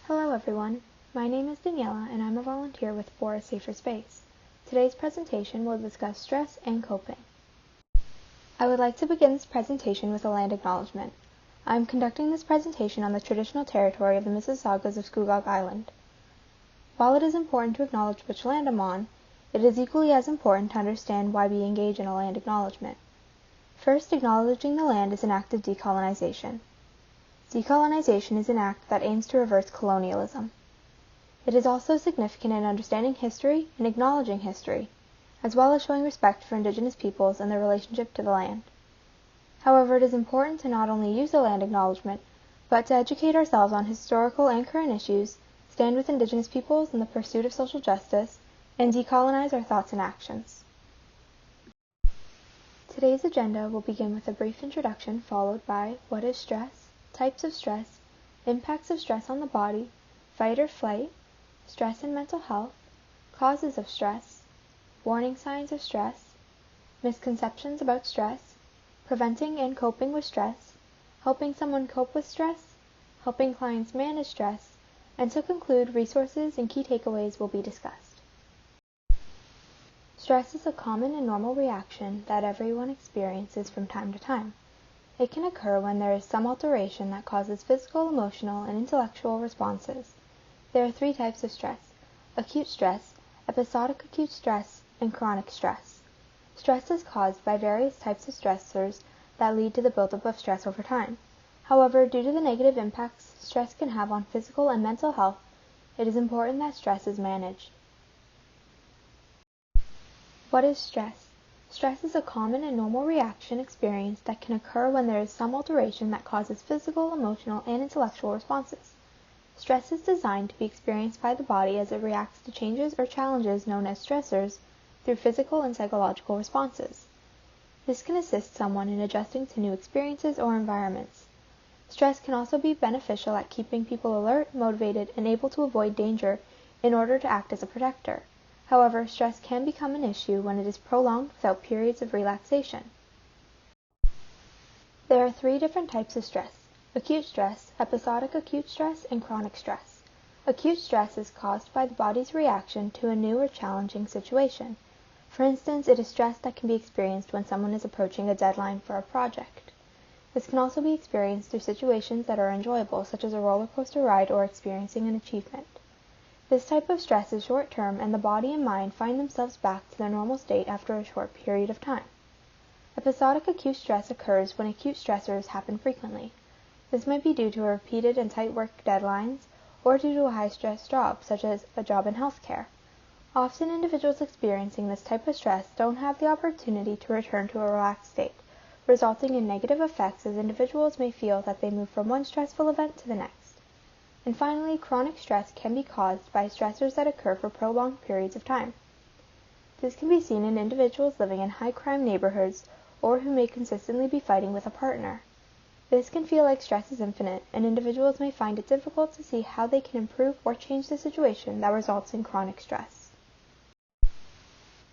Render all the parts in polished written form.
Hello everyone, my name is Daniela and I'm a volunteer with For a Safer Space. Today's presentation will discuss stress and coping. I would like to begin this presentation with a land acknowledgement. I am conducting this presentation on the traditional territory of the Mississaugas of Scugog Island. While it is important to acknowledge which land I'm on, it is equally as important to understand why we engage in a land acknowledgement. First, acknowledging the land is an act of decolonization. Decolonization is an act that aims to reverse colonialism. It is also significant in understanding history and acknowledging history, as well as showing respect for indigenous peoples and their relationship to the land. However, it is important to not only use the land acknowledgement, but to educate ourselves on historical and current issues, stand with indigenous peoples in the pursuit of social justice, and decolonize our thoughts and actions. Today's agenda will begin with a brief introduction followed by what is stress, types of stress, impacts of stress on the body, fight or flight, stress and mental health, causes of stress, warning signs of stress, misconceptions about stress, preventing and coping with stress, helping someone cope with stress, helping clients manage stress, and to conclude, resources and key takeaways will be discussed. Stress is a common and normal reaction that everyone experiences from time to time. It can occur when there is some alteration that causes physical, emotional, and intellectual responses. There are three types of stress: acute stress, episodic acute stress, and chronic stress. Stress is caused by various types of stressors that lead to the buildup of stress over time. However, due to the negative impacts stress can have on physical and mental health, it is important that stress is managed. What is stress? Stress is a common and normal reaction experienced that can occur when there is some alteration that causes physical, emotional, and intellectual responses. Stress is designed to be experienced by the body as it reacts to changes or challenges known as stressors through physical and psychological responses. This can assist someone in adjusting to new experiences or environments. Stress can also be beneficial at keeping people alert, motivated, and able to avoid danger in order to act as a protector. However, stress can become an issue when it is prolonged without periods of relaxation. There are three different types of stress: acute stress, episodic acute stress, and chronic stress. Acute stress is caused by the body's reaction to a new or challenging situation. For instance, it is stress that can be experienced when someone is approaching a deadline for a project. This can also be experienced through situations that are enjoyable, such as a roller coaster ride or experiencing an achievement. This type of stress is short-term, and the body and mind find themselves back to their normal state after a short period of time. Episodic acute stress occurs when acute stressors happen frequently. This might be due to repeated and tight work deadlines, or due to a high-stress job, such as a job in healthcare. Often individuals experiencing this type of stress don't have the opportunity to return to a relaxed state, resulting in negative effects as individuals may feel that they move from one stressful event to the next. And finally, chronic stress can be caused by stressors that occur for prolonged periods of time. This can be seen in individuals living in high-crime neighborhoods or who may consistently be fighting with a partner. This can feel like stress is infinite, and individuals may find it difficult to see how they can improve or change the situation that results in chronic stress.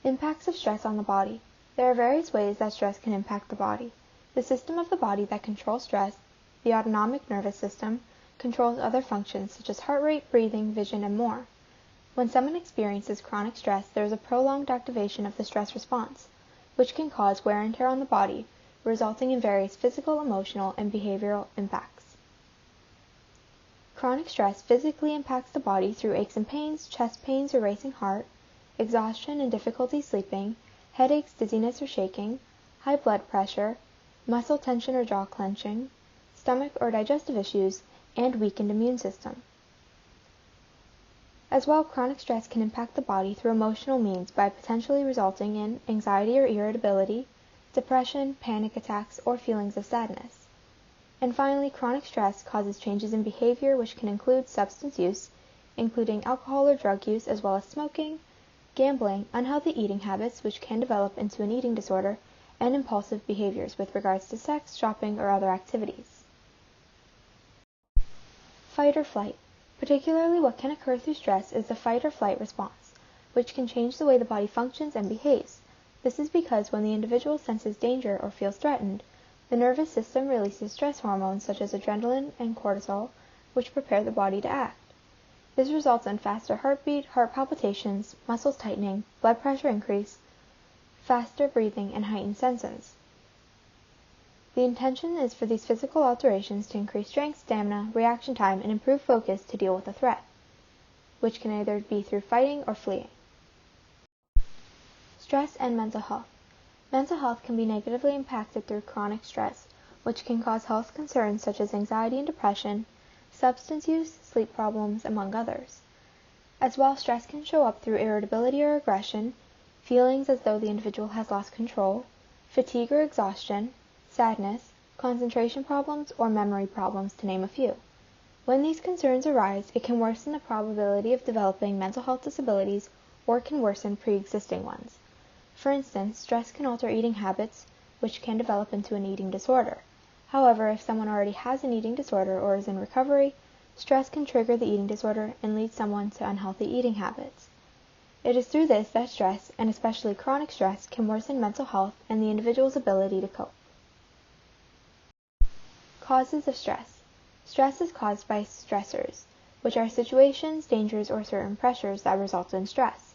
Impacts of stress on the body. There are various ways that stress can impact the body. The system of the body that controls stress, the autonomic nervous system, controls other functions such as heart rate, breathing, vision, and more. When someone experiences chronic stress, there is a prolonged activation of the stress response, which can cause wear and tear on the body, resulting in various physical, emotional, and behavioral impacts. Chronic stress physically impacts the body through aches and pains, chest pains or racing heart, exhaustion and difficulty sleeping, headaches, dizziness or shaking, high blood pressure, muscle tension or jaw clenching, stomach or digestive issues, and weakened immune system. As well, chronic stress can impact the body through emotional means by potentially resulting in anxiety or irritability, depression, panic attacks, or feelings of sadness. And finally, chronic stress causes changes in behavior which can include substance use, including alcohol or drug use, as well as smoking, gambling, unhealthy eating habits which can develop into an eating disorder, and impulsive behaviors with regards to sex, shopping, or other activities. Fight or flight. Particularly what can occur through stress is the fight or flight response, which can change the way the body functions and behaves. This is because when the individual senses danger or feels threatened, the nervous system releases stress hormones such as adrenaline and cortisol, which prepare the body to act. This results in faster heartbeat, heart palpitations, muscles tightening, blood pressure increase, faster breathing, and heightened senses. The intention is for these physical alterations to increase strength, stamina, reaction time, and improve focus to deal with a threat, which can either be through fighting or fleeing. Stress and mental health. Mental health can be negatively impacted through chronic stress, which can cause health concerns such as anxiety and depression, substance use, sleep problems, among others. As well, stress can show up through irritability or aggression, feelings as though the individual has lost control, fatigue or exhaustion, sadness, concentration problems, or memory problems, to name a few. When these concerns arise, it can worsen the probability of developing mental health disabilities or can worsen pre-existing ones. For instance, stress can alter eating habits, which can develop into an eating disorder. However, if someone already has an eating disorder or is in recovery, stress can trigger the eating disorder and lead someone to unhealthy eating habits. It is through this that stress, and especially chronic stress, can worsen mental health and the individual's ability to cope. Causes of stress. Stress is caused by stressors, which are situations, dangers, or certain pressures that result in stress.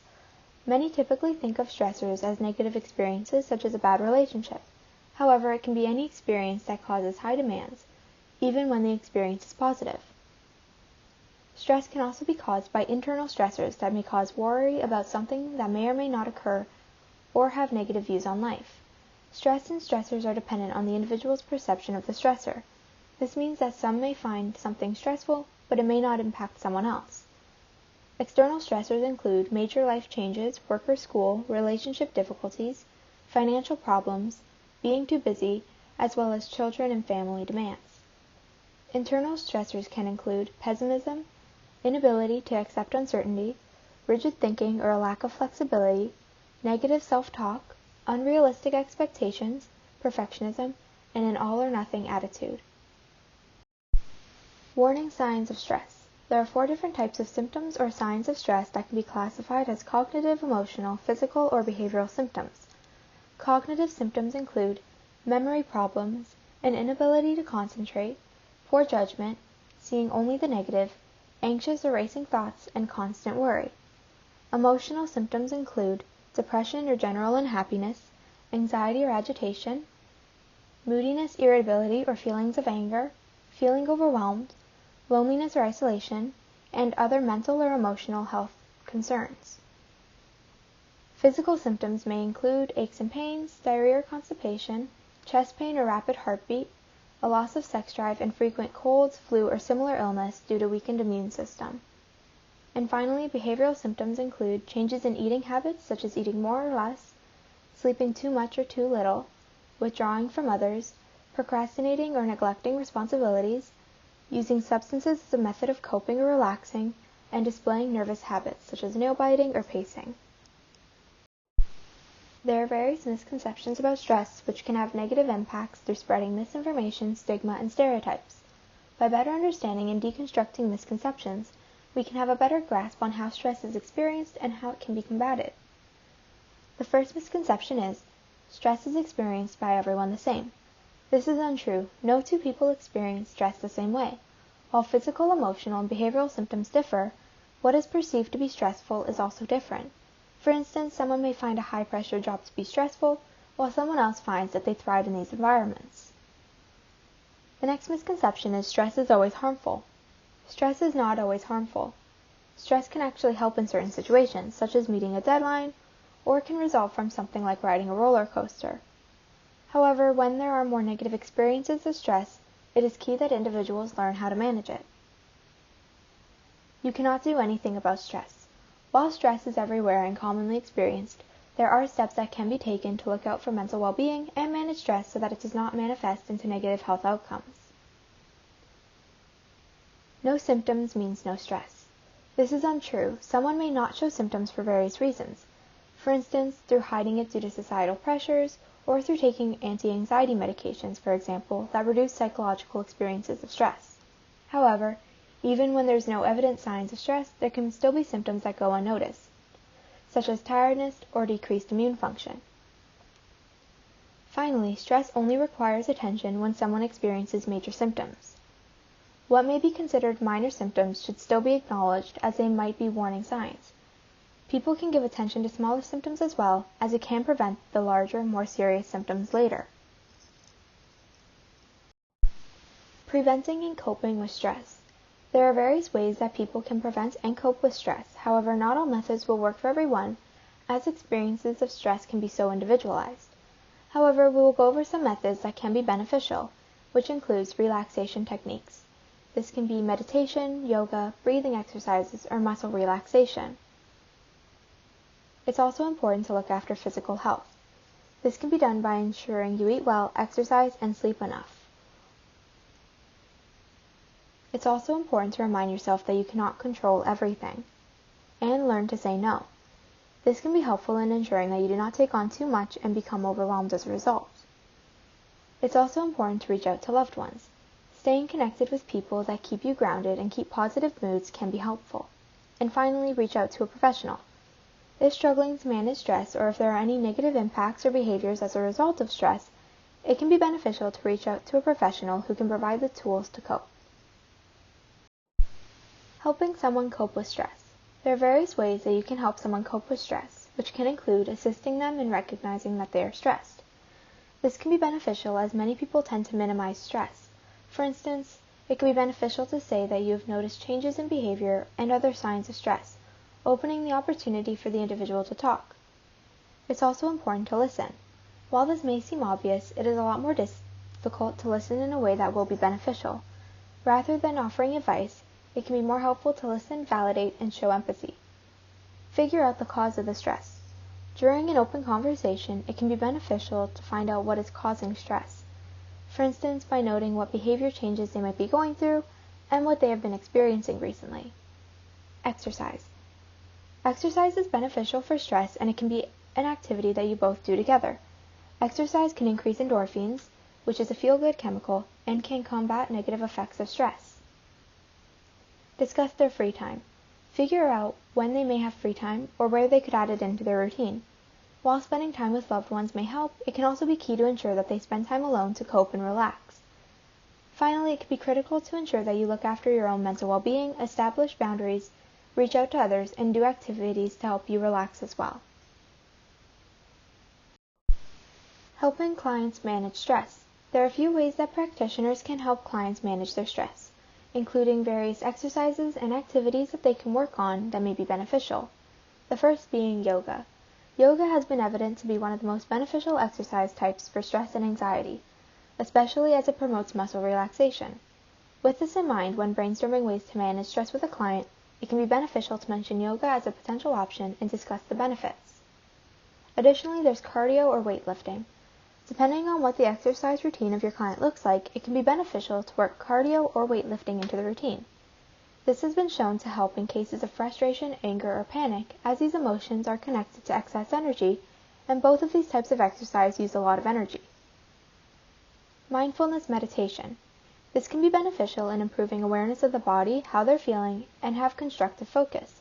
Many typically think of stressors as negative experiences such as a bad relationship. However, it can be any experience that causes high demands, even when the experience is positive. Stress can also be caused by internal stressors that may cause worry about something that may or may not occur or have negative views on life. Stress and stressors are dependent on the individual's perception of the stressor. This means that some may find something stressful, but it may not impact someone else. External stressors include major life changes, work or school, relationship difficulties, financial problems, being too busy, as well as children and family demands. Internal stressors can include pessimism, inability to accept uncertainty, rigid thinking or a lack of flexibility, negative self-talk, unrealistic expectations, perfectionism, and an all-or-nothing attitude. Warning signs of stress. There are 4 different types of symptoms or signs of stress that can be classified as cognitive, emotional, physical, or behavioral symptoms. Cognitive symptoms include memory problems, an inability to concentrate, poor judgment, seeing only the negative, anxious or racing thoughts, and constant worry. Emotional symptoms include depression or general unhappiness, anxiety or agitation, moodiness, irritability, or feelings of anger, feeling overwhelmed, loneliness or isolation, and other mental or emotional health concerns. Physical symptoms may include aches and pains, diarrhea or constipation, chest pain or rapid heartbeat, a loss of sex drive, and frequent colds, flu, or similar illness due to weakened immune system. And finally, behavioral symptoms include changes in eating habits such as eating more or less, sleeping too much or too little, withdrawing from others, procrastinating or neglecting responsibilities, using substances as a method of coping or relaxing, and displaying nervous habits such as nail biting or pacing. There are various misconceptions about stress which can have negative impacts through spreading misinformation, stigma, and stereotypes. By better understanding and deconstructing misconceptions, we can have a better grasp on how stress is experienced and how it can be combated. The first misconception is, stress is experienced by everyone the same. This is untrue. No 2 people experience stress the same way. While physical, emotional, and behavioral symptoms differ, what is perceived to be stressful is also different. For instance, someone may find a high-pressure job to be stressful, while someone else finds that they thrive in these environments. The next misconception is stress is always harmful. Stress is not always harmful. Stress can actually help in certain situations, such as meeting a deadline, or it can result from something like riding a roller coaster. However, when there are more negative experiences of stress, it is key that individuals learn how to manage it. You cannot do anything about stress. While stress is everywhere and commonly experienced, there are steps that can be taken to look out for mental well-being and manage stress so that it does not manifest into negative health outcomes. No symptoms means no stress. This is untrue. Someone may not show symptoms for various reasons. For instance, through hiding it due to societal pressures, or through taking anti-anxiety medications, for example, that reduce psychological experiences of stress. However, even when there's no evident signs of stress, there can still be symptoms that go unnoticed, such as tiredness or decreased immune function. Finally, stress only requires attention when someone experiences major symptoms. What may be considered minor symptoms should still be acknowledged, as they might be warning signs. People can give attention to smaller symptoms as well, as it can prevent the larger, more serious symptoms later. Preventing and coping with stress. There are various ways that people can prevent and cope with stress. However, not all methods will work for everyone, as experiences of stress can be so individualized. However, we will go over some methods that can be beneficial, which includes relaxation techniques. This can be meditation, yoga, breathing exercises, or muscle relaxation. It's also important to look after physical health. This can be done by ensuring you eat well, exercise, and sleep enough. It's also important to remind yourself that you cannot control everything, and learn to say no. This can be helpful in ensuring that you do not take on too much and become overwhelmed as a result. It's also important to reach out to loved ones. Staying connected with people that keep you grounded and keep positive moods can be helpful. And finally, reach out to a professional. If struggling to manage stress, or if there are any negative impacts or behaviors as a result of stress, it can be beneficial to reach out to a professional who can provide the tools to cope. Helping someone cope with stress. There are various ways that you can help someone cope with stress, which can include assisting them in recognizing that they are stressed. This can be beneficial as many people tend to minimize stress. For instance, it can be beneficial to say that you have noticed changes in behavior and other signs of stress, opening the opportunity for the individual to talk. It's also important to listen. While this may seem obvious, it is a lot more difficult to listen in a way that will be beneficial. Rather than offering advice, it can be more helpful to listen, validate, and show empathy. Figure out the cause of the stress. During an open conversation, it can be beneficial to find out what is causing stress. For instance, by noting what behavior changes they might be going through and what they have been experiencing recently. Exercise. Exercise is beneficial for stress, and it can be an activity that you both do together. Exercise can increase endorphins, which is a feel-good chemical, and can combat negative effects of stress. Discuss their free time. Figure out when they may have free time or where they could add it into their routine. While spending time with loved ones may help, it can also be key to ensure that they spend time alone to cope and relax. Finally, it can be critical to ensure that you look after your own mental well-being, establish boundaries, reach out to others, and do activities to help you relax as well. Helping clients manage stress. There are a few ways that practitioners can help clients manage their stress, including various exercises and activities that they can work on that may be beneficial. The first being yoga. Yoga has been evident to be one of the most beneficial exercise types for stress and anxiety, especially as it promotes muscle relaxation. With this in mind, when brainstorming ways to manage stress with a client, it can be beneficial to mention yoga as a potential option and discuss the benefits. Additionally, there's cardio or weightlifting. Depending on what the exercise routine of your client looks like, it can be beneficial to work cardio or weightlifting into the routine. This has been shown to help in cases of frustration, anger, or panic, as these emotions are connected to excess energy, and both of these types of exercise use a lot of energy. Mindfulness meditation. This can be beneficial in improving awareness of the body, how they're feeling, and have constructive focus.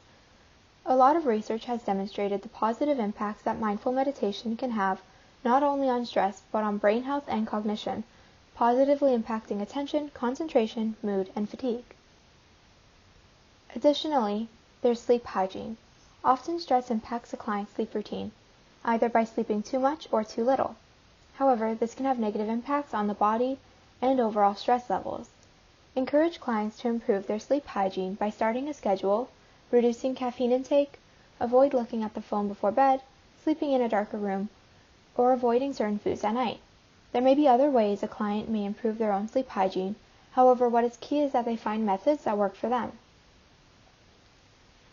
A lot of research has demonstrated the positive impacts that mindful meditation can have not only on stress, but on brain health and cognition, positively impacting attention, concentration, mood, and fatigue. Additionally, there's sleep hygiene. Often stress impacts a client's sleep routine, either by sleeping too much or too little. However, this can have negative impacts on the body and overall stress levels. Encourage clients to improve their sleep hygiene by starting a schedule, reducing caffeine intake, avoid looking at the phone before bed, sleeping in a darker room, or avoiding certain foods at night. There may be other ways a client may improve their own sleep hygiene. However, what is key is that they find methods that work for them.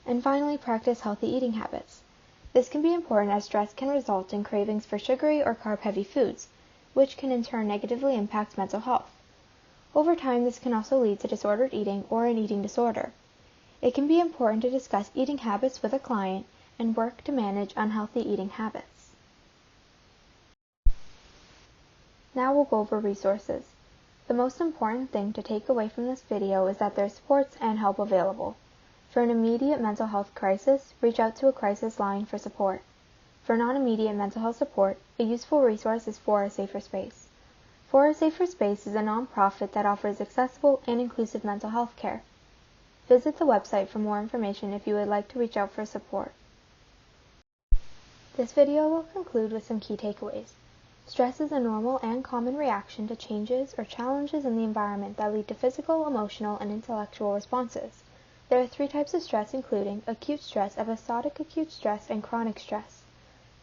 And finally, practice healthy eating habits. This can be important as stress can result in cravings for sugary or carb-heavy foods, which can in turn negatively impact mental health. Over time, this can also lead to disordered eating or an eating disorder. It can be important to discuss eating habits with a client and work to manage unhealthy eating habits. Now we'll go over resources. The most important thing to take away from this video is that there are supports and help available. For an immediate mental health crisis, reach out to a crisis line for support. For non-immediate mental health support, a useful resource is For a Safer Space. For a Safer Space is a nonprofit that offers accessible and inclusive mental health care. Visit the website for more information if you would like to reach out for support. This video will conclude with some key takeaways. Stress is a normal and common reaction to changes or challenges in the environment that lead to physical, emotional, and intellectual responses. There are 3 types of stress, including acute stress, episodic acute stress, and chronic stress.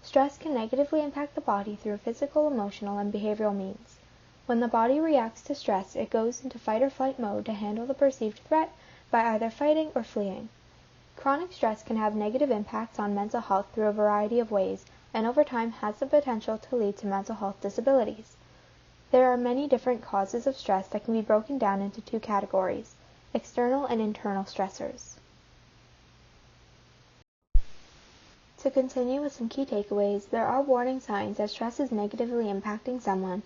Stress can negatively impact the body through physical, emotional, and behavioral means. When the body reacts to stress, it goes into fight or flight mode to handle the perceived threat by either fighting or fleeing. Chronic stress can have negative impacts on mental health through a variety of ways, and over time has the potential to lead to mental health disabilities. There are many different causes of stress that can be broken down into 2 categories: external and internal stressors. To continue with some key takeaways, there are warning signs that stress is negatively impacting someone,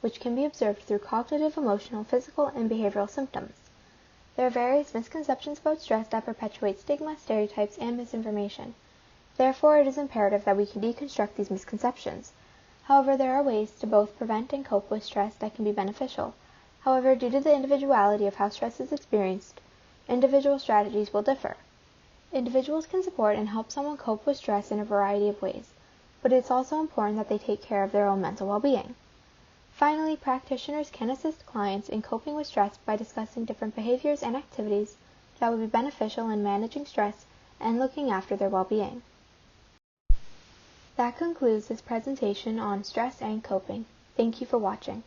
which can be observed through cognitive, emotional, physical, and behavioral symptoms. There are various misconceptions about stress that perpetuate stigma, stereotypes, and misinformation. Therefore, it is imperative that we can deconstruct these misconceptions. However, there are ways to both prevent and cope with stress that can be beneficial. However, due to the individuality of how stress is experienced, individual strategies will differ. Individuals can support and help someone cope with stress in a variety of ways, but it's also important that they take care of their own mental well-being. Finally, practitioners can assist clients in coping with stress by discussing different behaviors and activities that would be beneficial in managing stress and looking after their well-being. That concludes this presentation on stress and coping. Thank you for watching.